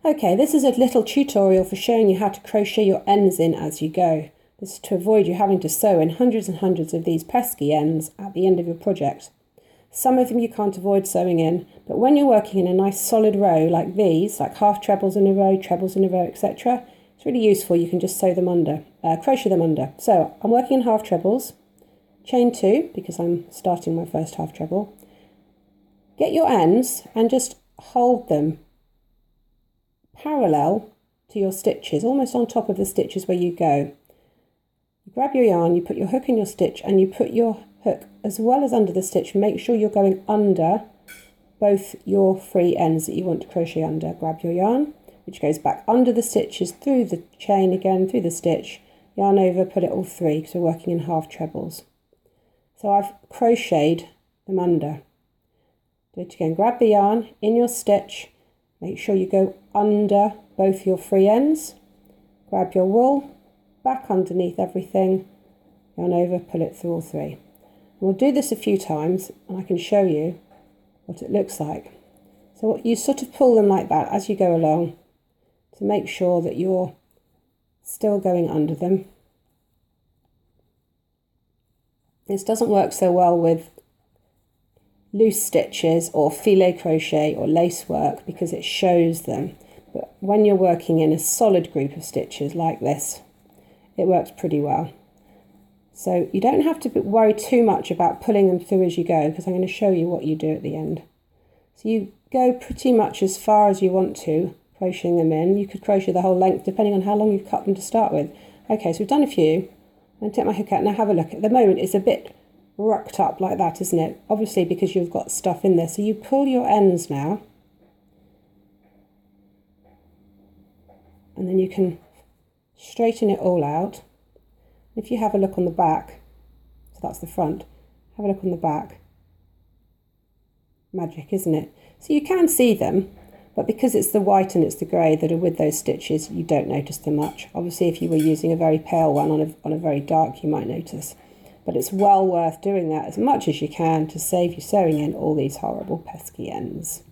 Okay, this is a little tutorial for showing you how to crochet your ends in as you go. This is to avoid you having to sew in hundreds and hundreds of these pesky ends at the end of your project. Some of them you can't avoid sewing in, but when you're working in a nice solid row like these, like half trebles in a row, trebles in a row, etc., it's really useful. You can just sew them under, crochet them under. So I'm working in half trebles, chain 2 because I'm starting my first half treble. Get your ends and just hold them parallel to your stitches, almost on top of the stitches where you go. You grab your yarn, you put your hook in your stitch, and you put your hook as well as under the stitch. Make sure you're going under both your free ends that you want to crochet under. Grab your yarn, which goes back under the stitches, through the chain again, through the stitch, yarn over, put it all through because we're working in half trebles. So I've crocheted them under. Do it again. Grab the yarn in your stitch. Make sure you go under both your free ends. Grab your wool, back underneath everything, yarn over, pull it through all three. And we'll do this a few times and I can show you what it looks like. So you sort of pull them like that as you go along to make sure that you're still going under them. This doesn't work so well with loose stitches or filet crochet or lace work because it shows them, but when you're working in a solid group of stitches like this, it works pretty well. So you don't have to worry too much about pulling them through as you go, because I'm going to show you what you do at the end. So you go pretty much as far as you want to, crocheting them in. You could crochet the whole length depending on how long you've cut them to start with. Okay, so we've done a few. I'm going to take my hook out. Now have a look. At the moment it's a bit rucked up like that, isn't it? Obviously because you've got stuff in there. So you pull your ends now, and then you can straighten it all out. If you have a look on the back, so that's the front, have a look on the back. Magic, isn't it? So you can see them, but because it's the white and it's the grey that are with those stitches, you don't notice them much. Obviously if you were using a very pale one on a very dark, you might notice. But it's well worth doing that as much as you can to save you sewing in all these horrible pesky ends.